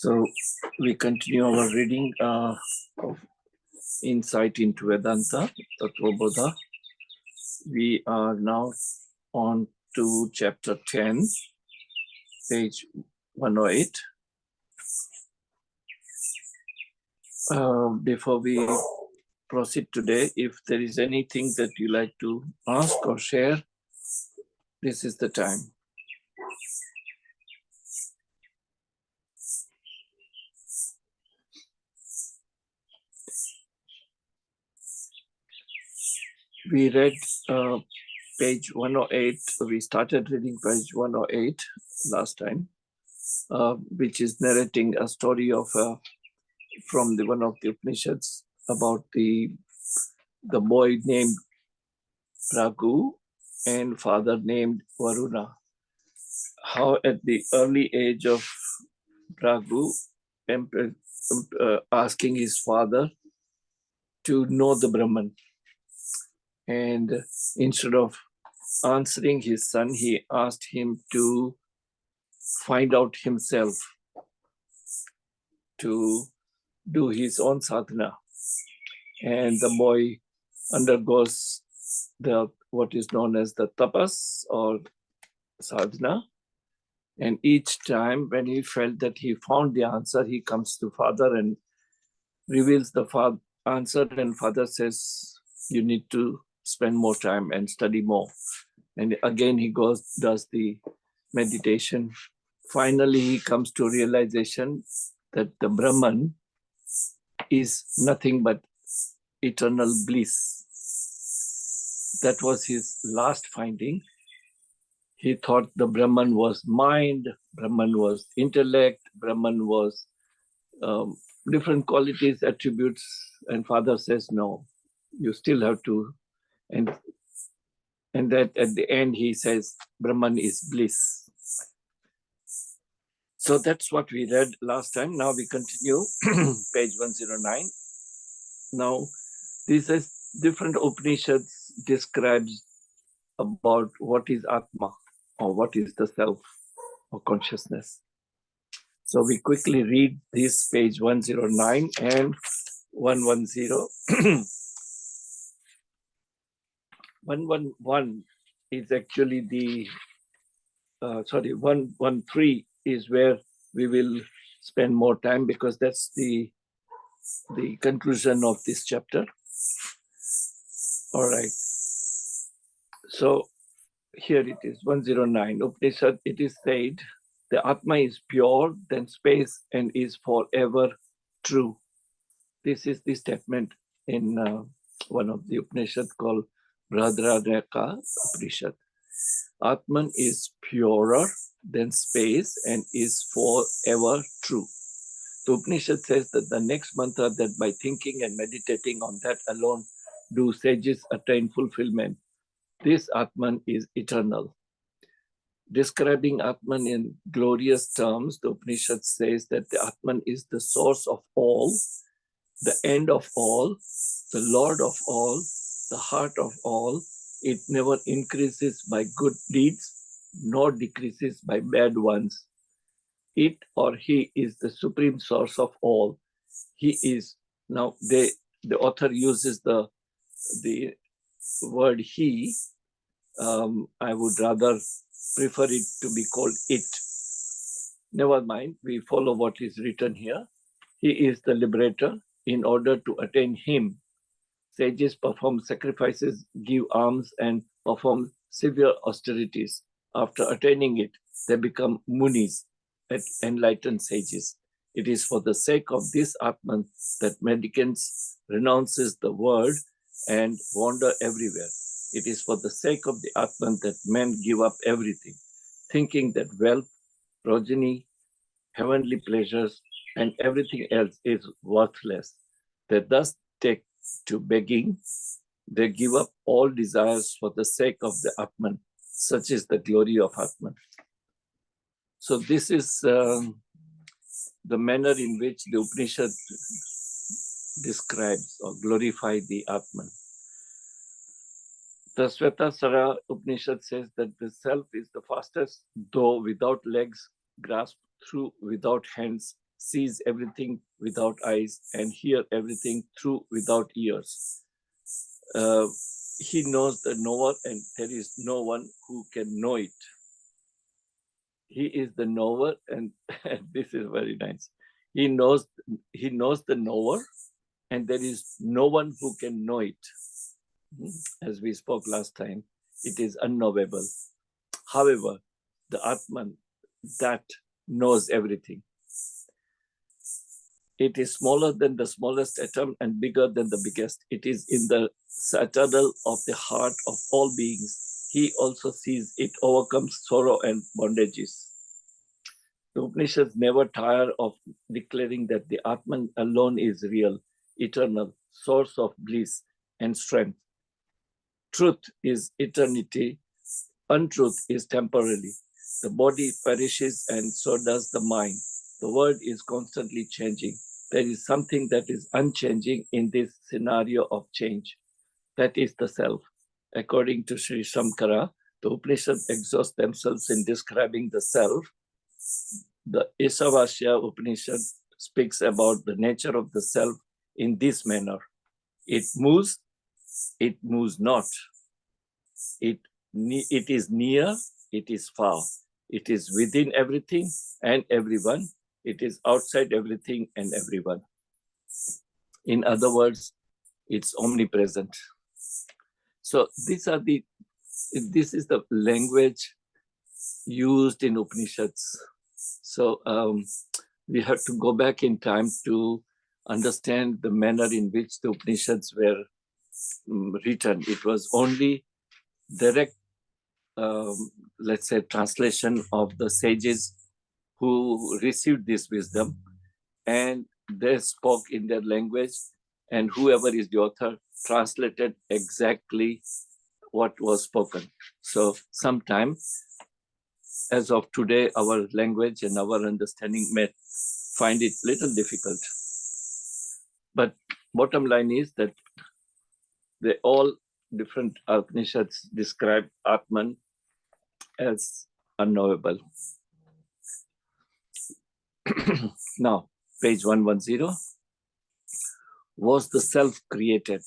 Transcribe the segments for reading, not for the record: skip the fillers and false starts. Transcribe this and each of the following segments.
So we continue our reading of Insight into Vedanta, Tattvabodha. We are now on to chapter 10, page 108. Before we proceed today, if there is anything that you like to ask or share, this is the time. We read page 108. We started reading page 108 last time, which is narrating a story of from one of the Upanishads about the boy named Raghu and father named Varuna. How at the early age of Raghu, asking his father to know the Brahman. And instead of answering his son, he asked him to find out himself, to do his own sadhana. And the boy undergoes what is known as the tapas or sadhana. And each time when he felt that he found the answer, he comes to father and reveals the answer, and father says, you need to spend more time and study more. And again, he does the meditation. Finally, he comes to realization that the Brahman is nothing but eternal bliss. That was his last finding. He thought the Brahman was mind, Brahman was intellect, Brahman was different qualities, attributes, and father says, no, you still have to, and that at the end he says, Brahman is bliss. So that's what we read last time. Now we continue, page 109. Now, this is different Upanishads describes about what is Atma, or what is the self or consciousness. So we quickly read this page 109 and 110. 111 is actually the, 113 is where we will spend more time, because that's the conclusion of this chapter. All right. So here it is, 109. Upanishad, it is said, the Atma is pure, then space, and is forever true. This is the statement in one of the Upanishads called Brahadradaka Upanishad. Atman is purer than space and is forever true. The Upanishad says that the next mantra, that by thinking and meditating on that alone do sages attain fulfillment. This Atman is eternal. Describing Atman in glorious terms, the Upanishad says that the Atman is the source of all, the end of all, the Lord of all, the heart of all. It never increases by good deeds, nor decreases by bad ones. It or he is the supreme source of all. He is, now the author uses the word he. I would rather prefer it to be called it. Never mind, we follow what is written here. He is the liberator. In order to attain him, sages perform sacrifices, give alms, and perform severe austerities. After attaining it, they become munis, enlightened sages. It is for the sake of this Atman that mendicants renounces the world and wander everywhere. It is for the sake of the Atman that men give up everything, thinking that wealth, progeny, heavenly pleasures, and everything else is worthless. They thus take to begging. They give up all desires for the sake of the Atman. Such is the glory of Atman. So this is the manner in which the Upanishad describes or glorifies the Atman. The Svetasara Upanishad says that the self is the fastest, though without legs, grasped through without hands, sees everything without eyes, and hear everything through without ears. He knows the knower, and there is no one who can know it. He is the knower, and this is very nice. He knows the knower, and there is no one who can know it. As we spoke last time, it is unknowable. However, the Atman that knows everything. It is smaller than the smallest atom and bigger than the biggest. It is in the citadel of the heart of all beings. He also sees it overcomes sorrow and bondages. The Upanishads never tire of declaring that the Atman alone is real, eternal, source of bliss and strength. Truth is eternity, untruth is temporary. The body perishes and so does the mind. The world is constantly changing. There is something that is unchanging in this scenario of change. That is the self. According to Sri Shankara, the Upanishads exhaust themselves in describing the self. The Isavasya Upanishad speaks about the nature of the self in this manner. It moves not. It is near, it is far. It is within everything and everyone. It is outside everything and everyone. In other words, it's omnipresent. So this is the language used in Upanishads. So we have to go back in time to understand the manner in which the Upanishads were written. It was only direct, let's say, translation of the sages who received this wisdom, and they spoke in their language, and whoever is the author translated exactly what was spoken. So sometimes, as of today, our language and our understanding may find it little difficult. But bottom line is that they all different Upanishads describe Atman as unknowable. Now, page 110. Was the self created?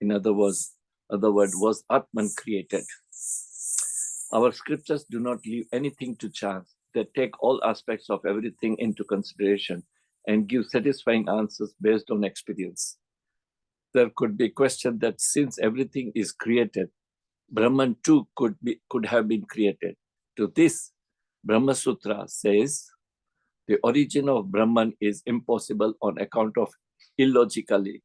In other words, was Atman created? Our scriptures do not leave anything to chance. They take all aspects of everything into consideration and give satisfying answers based on experience. There could be a question that since everything is created, Brahman too could have been created. To this, Brahma Sutra says, the origin of Brahman is impossible on account of illogicality.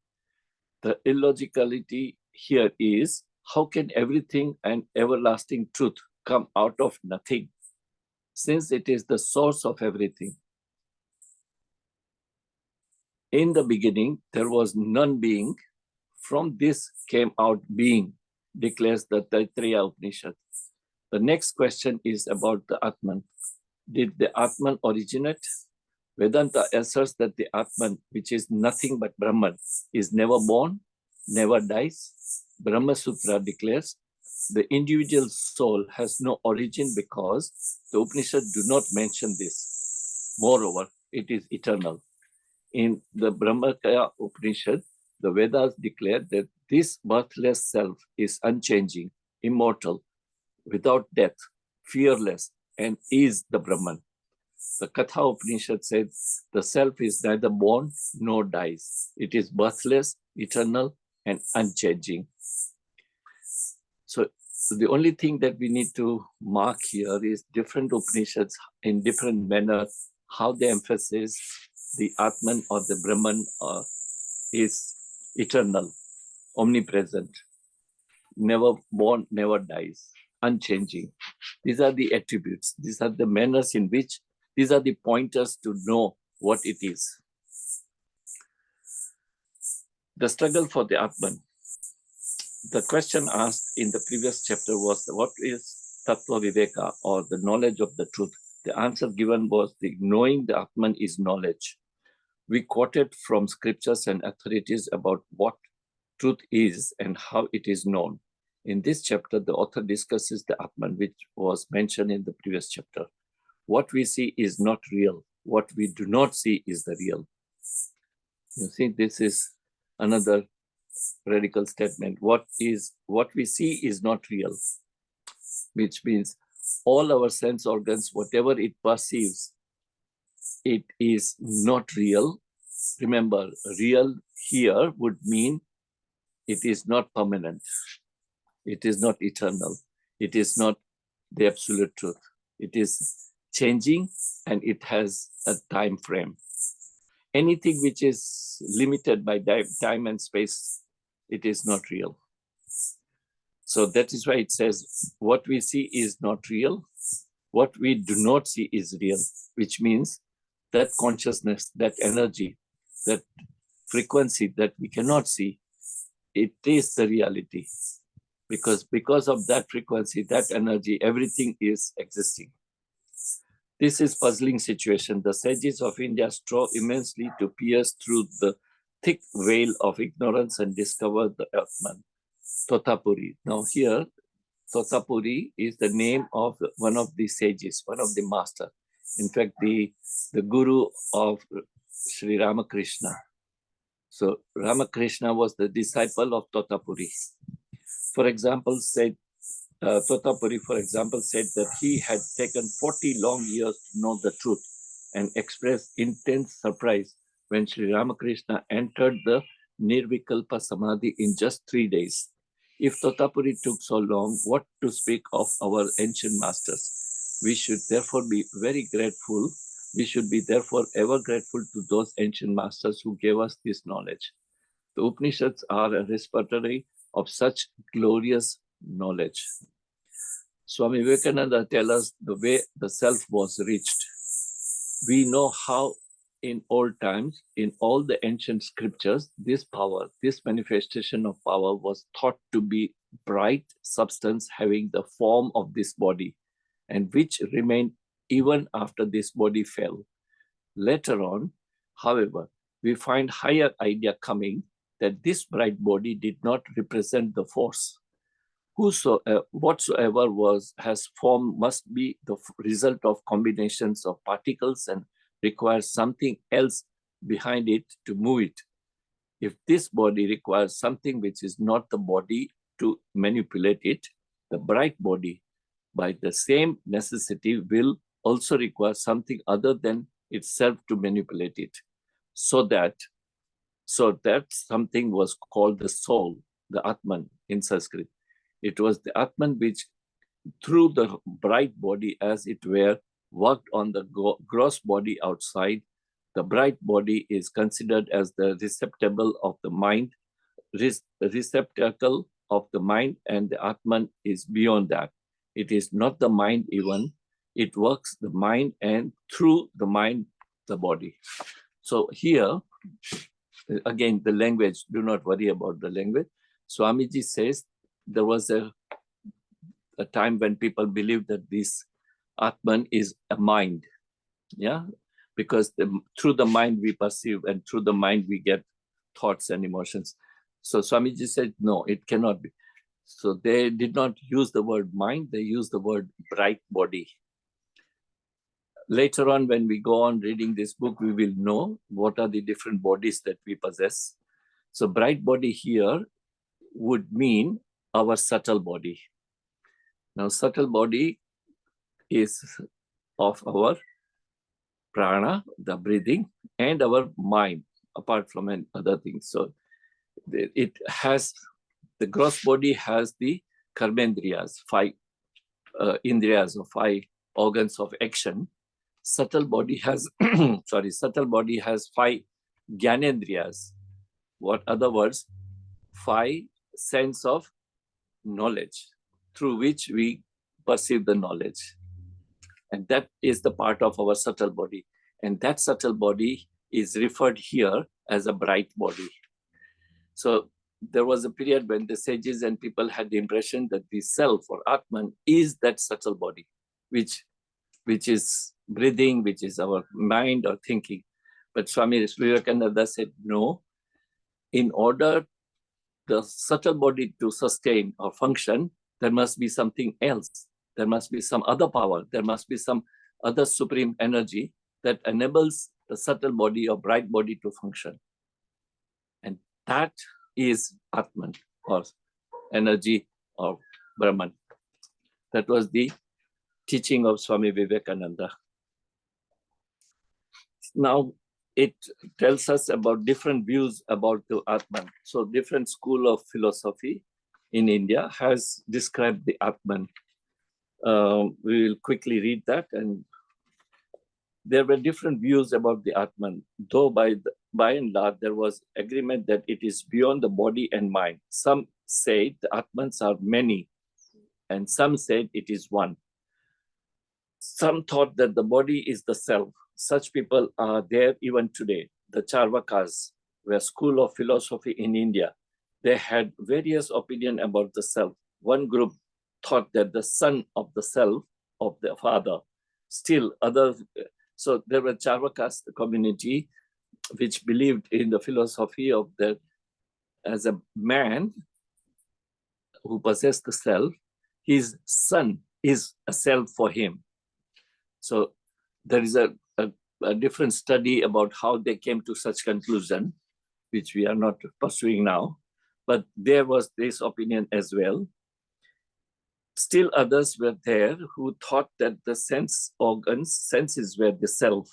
The illogicality here is, how can everything and everlasting truth come out of nothing, since it is the source of everything? In the beginning, there was none being. From this came out being, declares the Tattvabodha Upanishad. The next question is about the Atman. Did the Atman originate? Vedanta asserts that the Atman, which is nothing but Brahman, is never born, never dies. Brahma Sutra declares the individual soul has no origin because the Upanishads do not mention this. Moreover, it is eternal. In the Brahmacaya Upanishad, the Vedas declare that this birthless self is unchanging, immortal, without death, fearless, and is the Brahman. The Katha Upanishad says the self is neither born nor dies. It is birthless, eternal, and unchanging. So the only thing that we need to mark here is different Upanishads in different manner, how they emphasize the Atman or the Brahman is eternal, omnipresent, never born, never dies, unchanging. These are the attributes. These are the manners in which, these are the pointers to know what it is. The struggle for the Atman. The question asked in the previous chapter was, what is Tattvabodha, or the knowledge of the truth? The answer given was, the knowing the Atman is knowledge. We quoted from scriptures and authorities about what truth is and how it is known. In this chapter, the author discusses the Atman, which was mentioned in the previous chapter. What we see is not real. what we do not see is the real. You see, this is another radical statement. What we see is not real, which means all our sense organs, whatever it perceives, it is not real. Remember, real here would mean it is not permanent. It is not eternal. It is not the absolute truth. It is changing and it has a time frame. Anything which is limited by time and space, it is not real. So that is why it says, what we see is not real. What we do not see is real, which means that consciousness, that energy, that frequency that we cannot see, it is the reality. Because of that frequency, that energy, everything is existing. This is puzzling situation. The sages of India strove immensely to pierce through the thick veil of ignorance and discover the Atman, Tattvabodha. Now here, Tattvabodha is the name of one of the sages, one of the master. In fact, the guru of Sri Ramakrishna. So Ramakrishna was the disciple of Tattvabodha. For example, Tattvabodha, for example, said that he had taken 40 long years to know the truth and expressed intense surprise when Sri Ramakrishna entered the Nirvikalpa Samadhi in just 3 days. If Tattvabodha took so long, what to speak of our ancient masters? We should therefore be very grateful. We should be therefore ever grateful to those ancient masters who gave us this knowledge. The Upanishads are a repository of such glorious knowledge. Swami Vivekananda tells us the way the self was reached. We know how in old times, in all the ancient scriptures, this power, this manifestation of power was thought to be bright substance having the form of this body and which remained even after this body fell. Later on, however, we find higher idea coming that this bright body did not represent the force. Whatsoever has form must be the result of combinations of particles and requires something else behind it to move it. If this body requires something which is not the body to manipulate it, the bright body, by the same necessity, will also require something other than itself to manipulate it. So that something was called the soul, the Atman in Sanskrit. It was the Atman which, through the bright body, as it were, worked on the gross body outside. The bright body is considered as the receptacle of the mind, and the Atman is beyond that. It is not the mind even. It works the mind and through the mind, the body. So here, again, the language, do not worry about the language. Swamiji says there was a time when people believed that this Atman is a mind, yeah, because through the mind we perceive and through the mind we get thoughts and emotions. So Swamiji said, no, it cannot be. So they did not use the word mind, they used the word bright body. Later on, when we go on reading this book, we will know what are the different bodies that we possess. So bright body here would mean our subtle body. Now, subtle body is of our prana, the breathing, and our mind, apart from other things. So it has, the gross body has the karmendriyas, 5 indriyas or 5 organs of action. Subtle body has, subtle body has 5 gyanendriyas. What other words? 5 sense of knowledge through which we perceive the knowledge. And that is the part of our subtle body. And that subtle body is referred here as a bright body. So there was a period when the sages and people had the impression that the self or Atman is that subtle body, which is breathing, which is our mind or thinking. But Swami Vivekananda said, no, in order the subtle body to sustain or function, there must be something else. There must be some other power. There must be some other supreme energy that enables the subtle body or bright body to function. And that is Atman, or energy of Brahman. That was the teaching of Swami Vivekananda. Now it tells us about different views about the Atman. So different school of philosophy in India has described the Atman. We will quickly read that. And there were different views about the Atman, though by and large there was agreement that it is beyond the body and mind. Some say the Atmans are many, and some said it is one. Some thought that the body is the self. Such people are there even today. The Charvakas were a school of philosophy in India. They had various opinions about the self. One group thought that the son of the self, of the father, still others. So there were Charvakas, the community, which believed in the philosophy of that as a man who possessed the self, his son is a self for him. So there is a different study about how they came to such conclusion, which we are not pursuing now. But there was this opinion as well. Still others were there who thought that the senses were the self.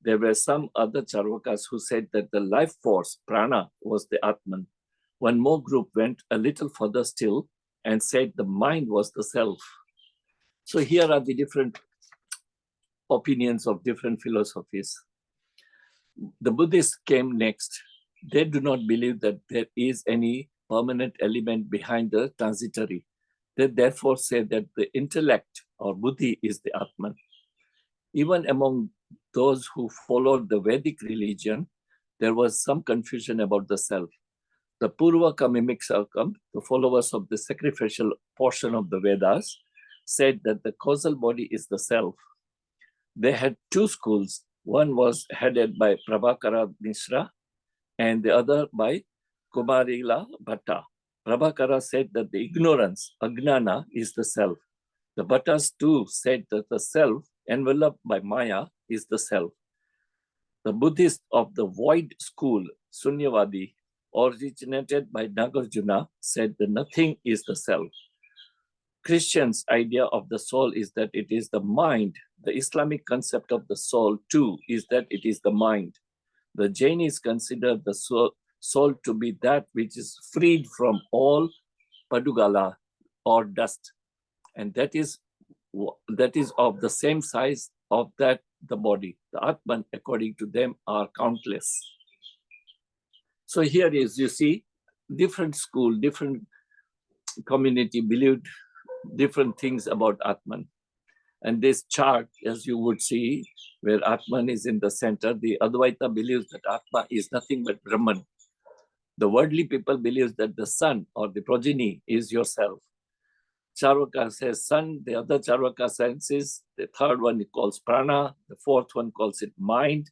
There were some other Charvakas who said that the life force, prana, was the Atman. One more group went a little further still and said the mind was the self. So here are the different opinions of different philosophies. The Buddhists came next. They do not believe that there is any permanent element behind the transitory. They therefore say that the intellect or buddhi is the Atman. Even among those who followed the Vedic religion, there was some confusion about the self. The Purvaka Mimikshakam, the followers of the sacrificial portion of the Vedas, said that the causal body is the self. They had two schools. One was headed by Prabhakara Mishra and the other by Kumarila Bhatta. Prabhakara said that the ignorance, ajnana, is the self. The Bhattas too said that the self, enveloped by Maya, is the self. The Buddhists of the void school, Sunyavadi, originated by Nagarjuna, said that nothing is the self. Christians' idea of the soul is that it is the mind. The Islamic concept of the soul too is that it is the mind. The Jainis consider the soul to be that which is freed from all padugala or dust, and that is of the same size of that the body. The Atman, according to them, are countless. So here is, you see, different school, different community believed different things about Atman. And this chart, as you would see, where Atman is in the center, the Advaita believes that Atma is nothing but Brahman. The worldly people believes that the son or the progeny is yourself. Charvaka says son, the other Charvaka senses, the third one he calls prana, the fourth one calls it mind.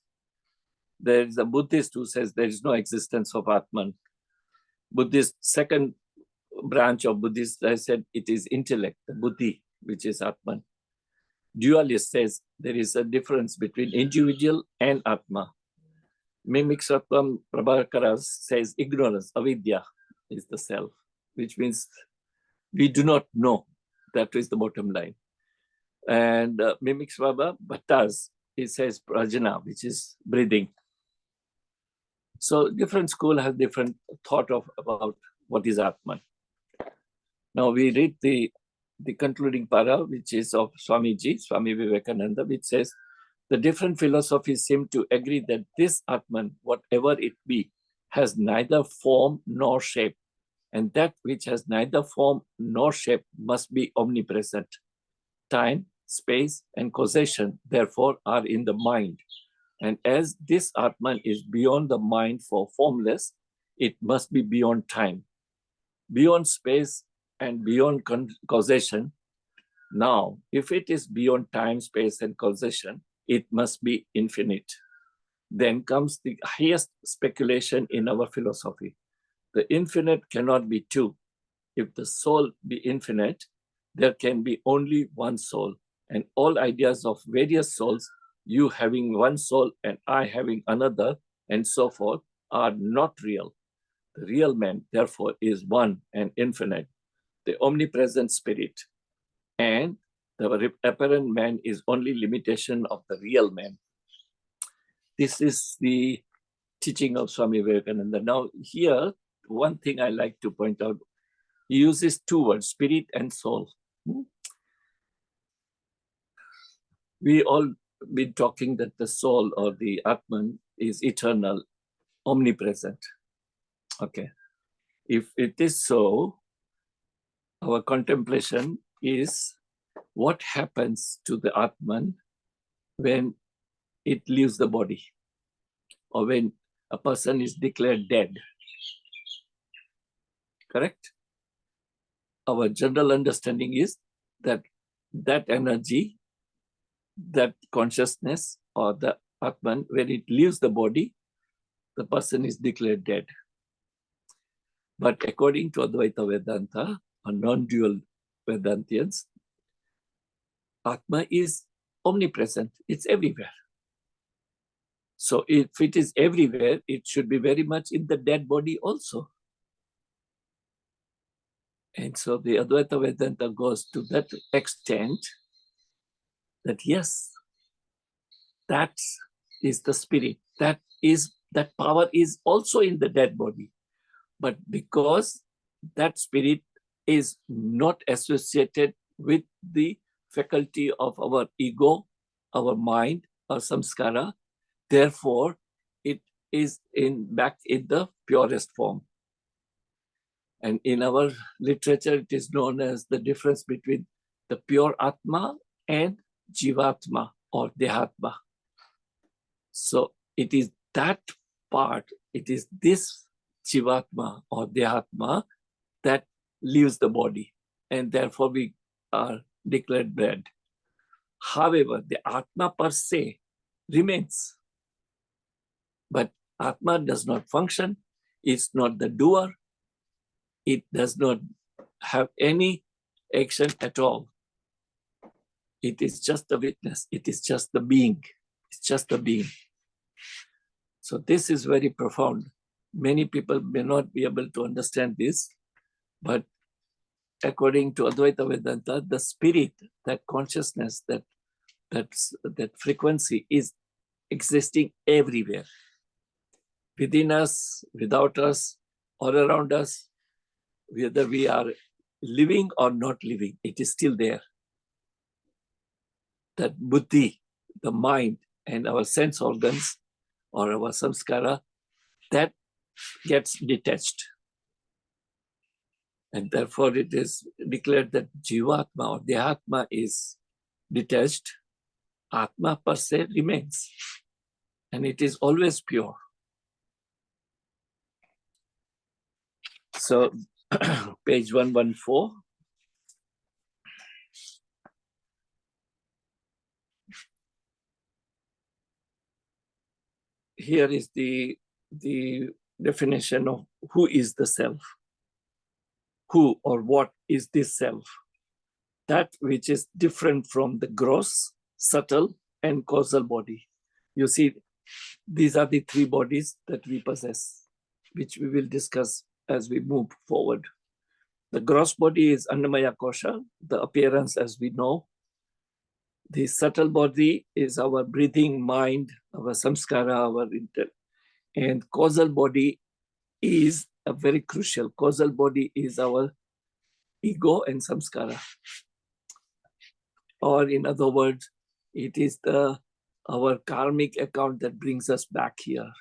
There is a Buddhist who says there is no existence of Atman. Buddhist, second branch of Buddhist, I said it is intellect, the buddhi, which is Atman. Dualist says there is a difference between individual and Atma. Mimiksatvam Prabhakara says ignorance, avidya, is the self, which means we do not know. That is the bottom line. And Mimiksvaba Bhattas, he says prajna, which is breathing. So different school has different thought about what is Atman. Now we read the concluding para, which is of Swamiji, Swami Vivekananda, which says, the different philosophies seem to agree that this Atman, whatever it be, has neither form nor shape, and that which has neither form nor shape must be omnipresent. Time, space, and causation, therefore, are in the mind. And as this Atman is beyond the mind for formless, it must be beyond time, beyond space, and beyond causation. Now, if it is beyond time, space, and causation, it must be infinite. Then comes the highest speculation in our philosophy. The infinite cannot be two. If the soul be infinite, there can be only one soul, and all ideas of various souls you having one soul and I having another, and so forth, are not real. The real man, therefore, is one and infinite, the omnipresent spirit. And the apparent man is only limitation of the real man. This is the teaching of Swami Vivekananda. Now, here, one thing I like to point out, he uses two words, spirit and soul. We all been talking that the soul or the Atman is eternal, omnipresent. Okay. If it is so, our contemplation is what happens to the Atman when it leaves the body, or when a person is declared dead. Correct? Our general understanding is that that energy, that consciousness, or the Atman, when it leaves the body, the person is declared dead. But according to Advaita Vedanta, or non-dual Vedantians, Atma is omnipresent. It's everywhere. So if it is everywhere, it should be very much in the dead body also. And so the Advaita Vedanta goes to that extent that yes, that is the spirit. That power is also in the dead body. But because that spirit is not associated with the faculty of our ego, our mind, or samskara, therefore it is back in the purest form. And in our literature, it is known as the difference between the pure Atma and Jivatma or Dehatma. So it is that part, it is this Jivatma or Dehatma that leaves the body, and therefore we are declared dead. However, the Atma per se remains. But Atma does not function, it's not the doer, it does not have any action at all. It is just a witness, it is just the being, it's just a being. So this is very profound. Many people may not be able to understand this, but according to Advaita Vedanta, the spirit, that consciousness, that frequency is existing everywhere. Within us, without us, all around us, whether we are living or not living, it is still there. That buddhi, the mind, and our sense organs or our samskara, that gets detached. And therefore it is declared that Jivatma or Dehatma is detached. Atma per se remains. And it is always pure. So, page 114. Here is the definition of who is the self. Who or what is this self? That which is different from the gross, subtle, and causal body. You see, these are the three bodies that we possess, which we will discuss as we move forward. The gross body is Annamaya Kosha, the appearance as we know. The subtle body is our breathing, mind, our samskara, our intent. And causal body is a very crucial. Causal body is our ego and samskara. Or in other words, it is our karmic account that brings us back here.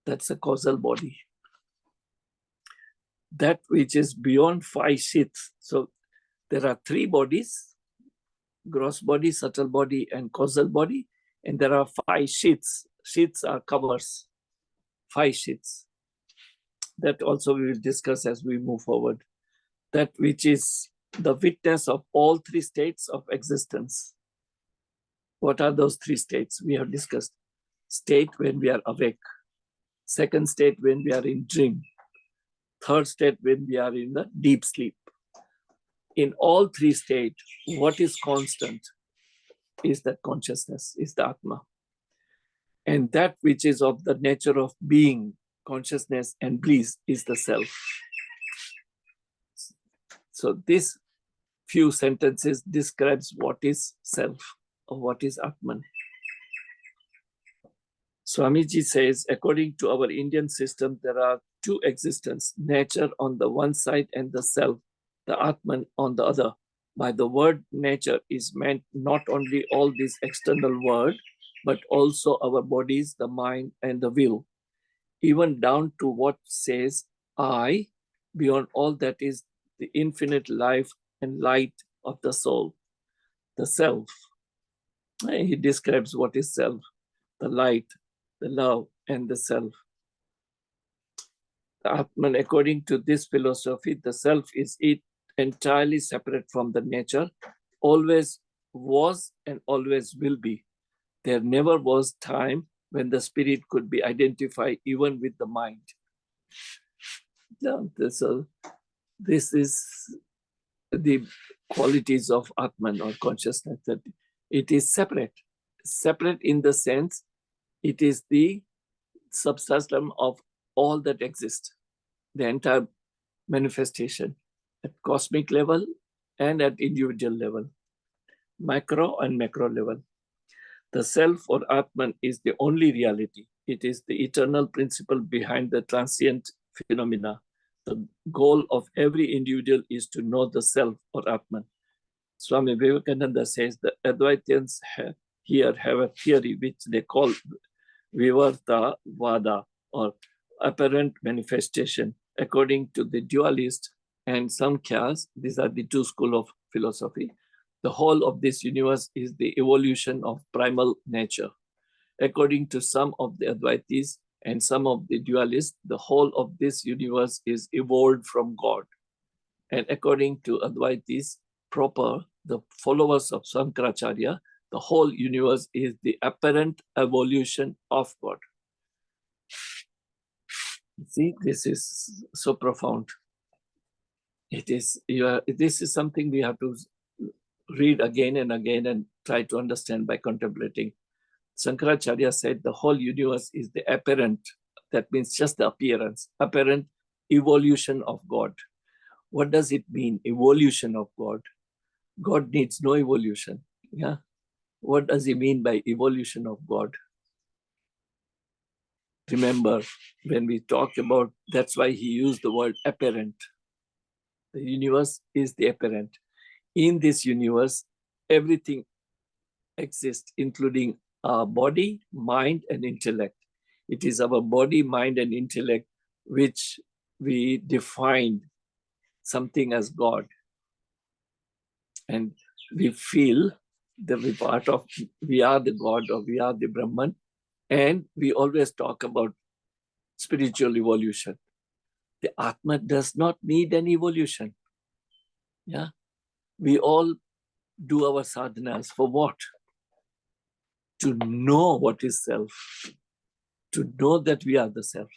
That's a causal body. That which is beyond five sheaths. So there are three bodies: gross body, subtle body, and causal body. And there are five sheaths. Sheaths are covers. 5 sheaths. That also we will discuss as we move forward. That which is the witness of all three states of existence. What are those three states? We have discussed. State when we are awake. Second state when we are in dream. Third state when we are in the deep sleep. In all three states, what is constant? is that consciousness, is the Atma. And that which is of the nature of being, consciousness and bliss is the self. So this few sentences describes what is self or what is Atman. Swamiji says, according to our Indian system, there are two existences, nature on the one side and the self, the Atman on the other. By the word nature is meant not only all this external world, but also our bodies, the mind and the will, even down to what says I, beyond all that is the infinite life and light of the soul, the self. He describes what is self, the light, the love, and the self. The Atman, according to this philosophy, the self is it entirely separate from the nature, always was and always will be. There never was time when the spirit could be identified even with the mind. So this is the qualities of Atman or consciousness, that it is separate. Separate in the sense it is the subsystem of all that exists, the entire manifestation at cosmic level and at individual level, micro and macro level. The self or Atman is the only reality. It is the eternal principle behind the transient phenomena. The goal of every individual is to know the self or Atman. Swami Vivekananda says the Advaitins here have a theory which they call Tattvabodha or apparent manifestation. According to the dualist and Samkhyas, these are the two schools of philosophy, the whole of this universe is the evolution of primal nature. According to some of the Advaitis and some of the dualists, the whole of this universe is evolved from God. And according to Advaitis proper, the followers of Sankaracharya, the whole universe is the apparent evolution of God. See, this is so profound. It is, this is something we have to read again and again and try to understand by contemplating. Sankaracharya said the whole universe is the apparent, that means just the appearance, apparent evolution of God. What does it mean, evolution of God? God needs no evolution. Yeah. What does he mean by evolution of God? Remember, when we talk about, that's why he used the word apparent. The universe is the apparent. In this universe, everything exists, including our body, mind, and intellect. It is our body, mind, and intellect which we define something as God. And we feel that we part of, we are the God or we are the Brahman. And we always talk about spiritual evolution. The Atma does not need any evolution. Yeah, we all do our sadhanas for what? To know what is self, to know that we are the self.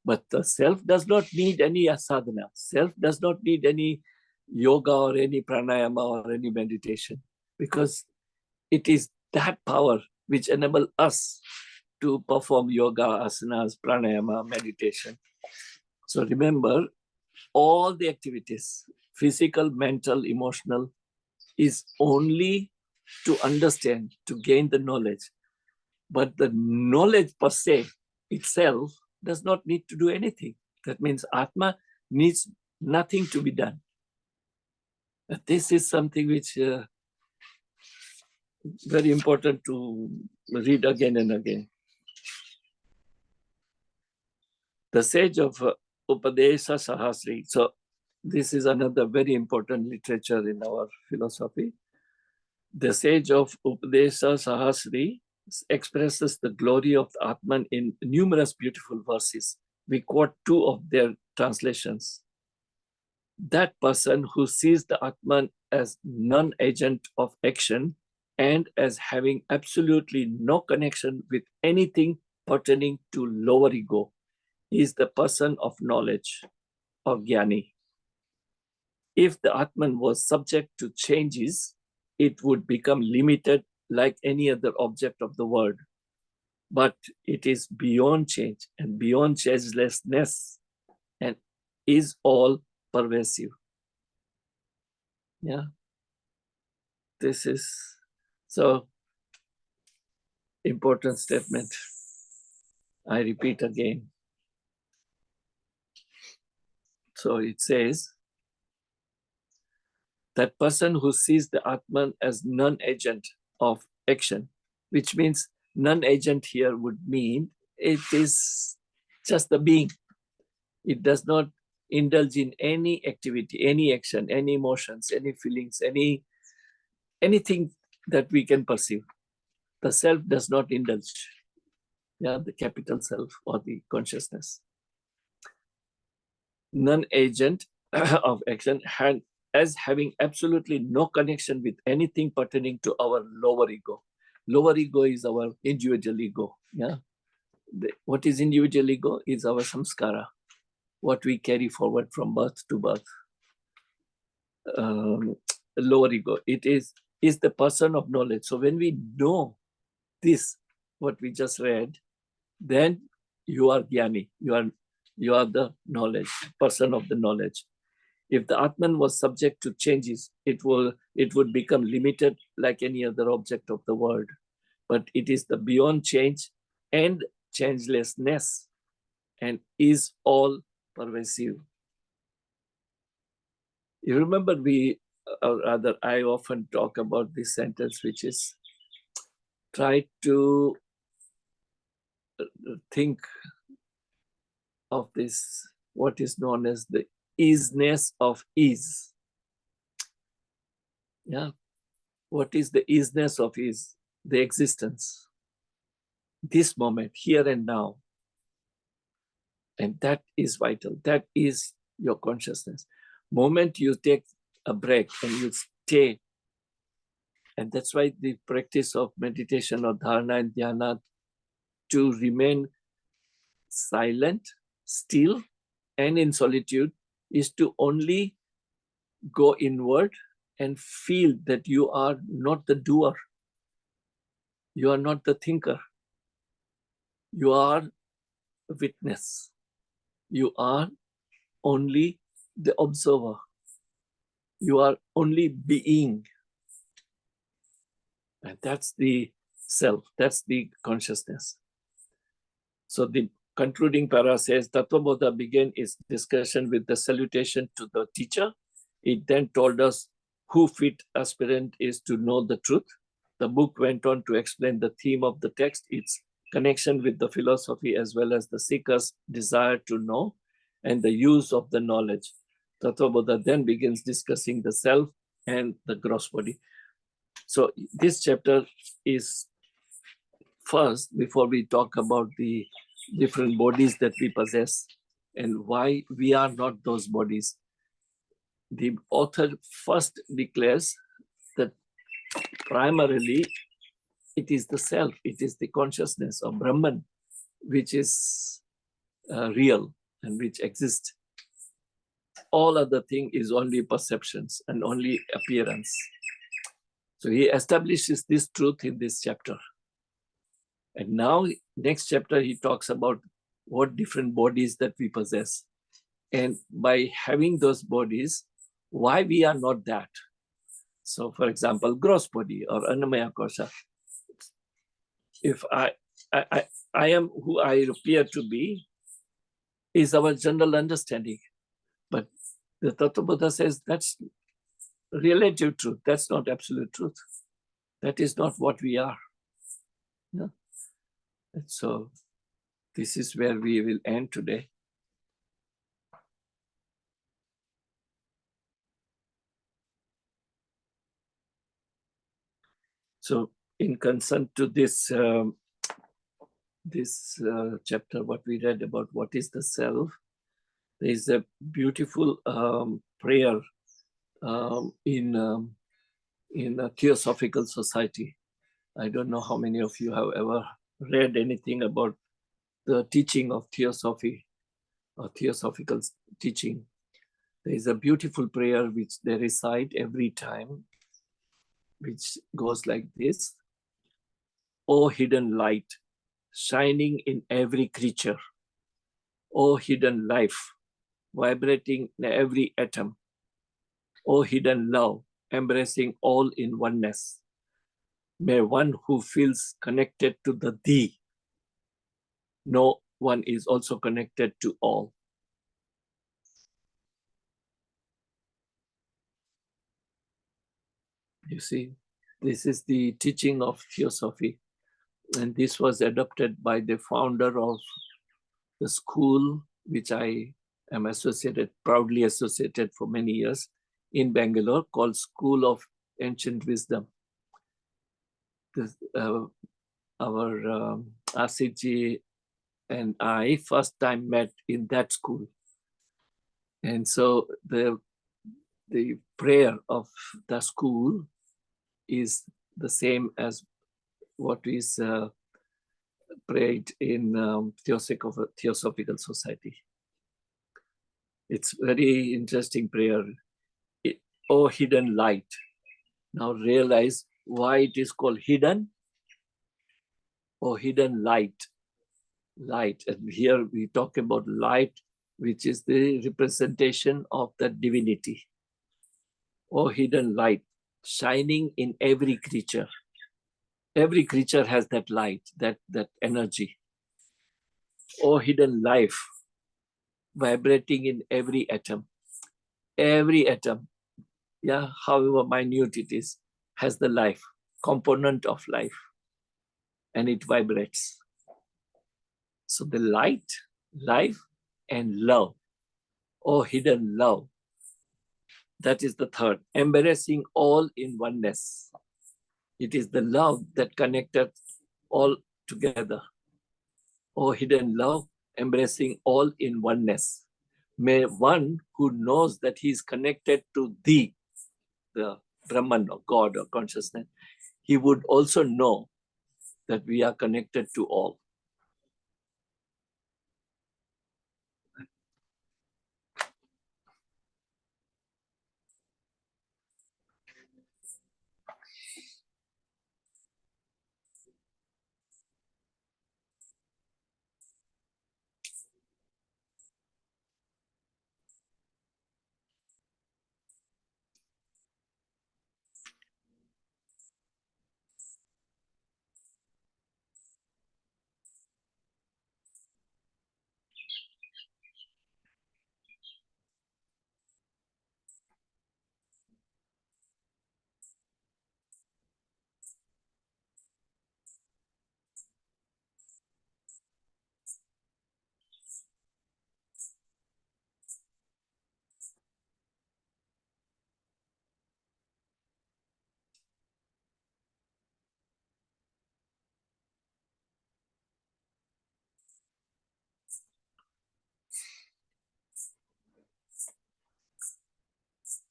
But the self does not need any sadhana. Self does not need any yoga or any pranayama or any meditation, because it is that power which enables us to perform yoga, asanas, pranayama, meditation. So remember, all the activities, physical, mental, emotional, is only to understand, to gain the knowledge. But the knowledge per se itself does not need to do anything. That means Atma needs nothing to be done. This is something which very important to read again and again. The sage of Upadesha Sahasri. So this is another very important literature in our philosophy. The sage of Upadesha Sahasri expresses the glory of the Atman in numerous beautiful verses. We quote two of their translations. That person who sees the Atman as non-agent of action and as having absolutely no connection with anything pertaining to lower ego is the person of knowledge or Jnani. If the Atman was subject to changes, it would become limited like any other object of the world, but it is beyond change and beyond changelessness and is all pervasive. Yeah, this is so important statement. I repeat again. So it says, that person who sees the Atman as non-agent of action, which means non-agent here would mean it is just the being. It does not indulge in any activity, any action, any emotions, any feelings, anything that we can perceive. The self does not indulge. Yeah, the capital self or the consciousness. Non-agent of action as having absolutely no connection with anything pertaining to our lower ego. Lower ego is our individual ego. Yeah. What is individual ego? Is our samskara, what we carry forward from birth to birth. Lower ego, it is the person of knowledge. So when we know this, what we just read, then you are jnani. You are the knowledge, person of the knowledge. If the Atman was subject to changes, it would become limited like any other object of the world. But it is the beyond change and changelessness and is all pervasive. You remember or rather I often talk about this sentence, which is try to think of this, what is known as the isness of is. Yeah. What is the isness of is? The existence. This moment, here and now. And that is vital. That is your consciousness. Moment you take a break and you stay. And that's why the practice of meditation or dharana and dhyana, to remain silent, still, and in solitude, is to only go inward and feel that you are not the doer. You are not the thinker. You are a witness. You are only the observer. You are only being. And that's the self. That's the consciousness. So the concluding para says, Tattvabodha began its discussion with the salutation to the teacher. It then told us who fit aspirant is to know the truth. The book went on to explain the theme of the text, its connection with the philosophy, as well as the seeker's desire to know and the use of the knowledge. Tattvabodha then begins discussing the self and the gross body. So this chapter is first, before we talk about the different bodies that we possess and why we are not those bodies. The author first declares that primarily it is the self, it is the consciousness of Brahman, which is real and which exists. All other thing is only perceptions and only appearance. So he establishes this truth in this chapter. And now, next chapter, he talks about what different bodies that we possess. And by having those bodies, why we are not that. So, for example, gross body or Annamaya Kosha. If I am who I appear to be, is our general understanding. But the Tattvabodha says that's relative truth. That's not absolute truth. That is not what we are. Yeah. And so this is where we will end today. So in consent to this chapter, what we read about what is the self, there is a beautiful prayer in a Theosophical Society. I don't know how many of you have ever read anything about the teaching of Theosophy or Theosophical teaching. There is a beautiful prayer which they recite every time, which goes like this. O hidden light, shining in every creature. O hidden life, vibrating in every atom. O hidden love, embracing all in oneness. May one who feels connected to the Thee know one is also connected to all. You see, this is the teaching of Theosophy, and this was adopted by the founder of the school, which I am proudly associated for many years in Bangalore, called School of Ancient Wisdom. This, our RCG and I first time met in that school. And so the prayer of the school is the same as what is prayed in Theosophical Society. It's very interesting prayer. Oh, hidden light. Now realize why it is called hidden. Oh, hidden light. Light. And here we talk about light, which is the representation of the divinity. Oh, hidden light, shining in every creature. Every creature has that light, that energy. Oh, hidden life, vibrating in every atom. Every atom, yeah, however minute it is, has the life, component of life, and it vibrates. So the light, life, and love. Oh, hidden love. That is the third, embracing all in oneness. It is the love that connected all together. Oh, hidden love, embracing all in oneness. May one who knows that he is connected to Thee, the Brahman or God or consciousness, he would also know that we are connected to all.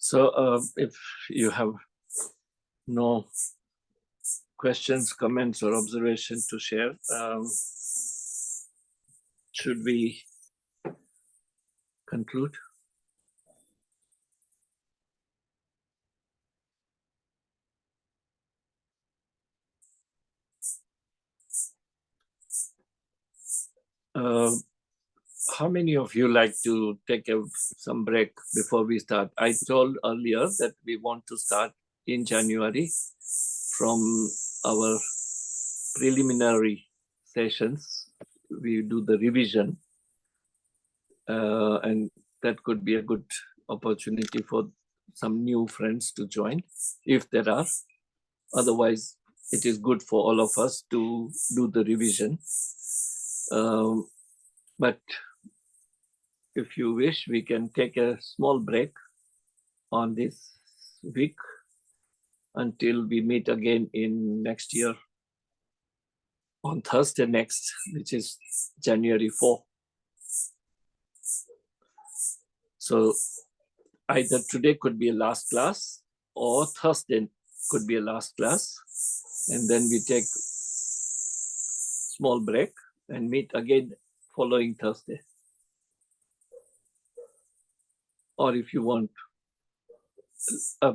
So if you have no questions, comments, or observation to share, should we conclude? How many of you like to take some break before we start? I told earlier that we want to start in January from our preliminary sessions. We do the revision, and that could be a good opportunity for some new friends to join, if there are. Otherwise, it is good for all of us to do the revision. But if you wish, we can take a small break on this week until we meet again in next year on Thursday next, which is January 4. So either today could be a last class or Thursday could be a last class. And then we take small break and meet again following Thursday. Or if you want a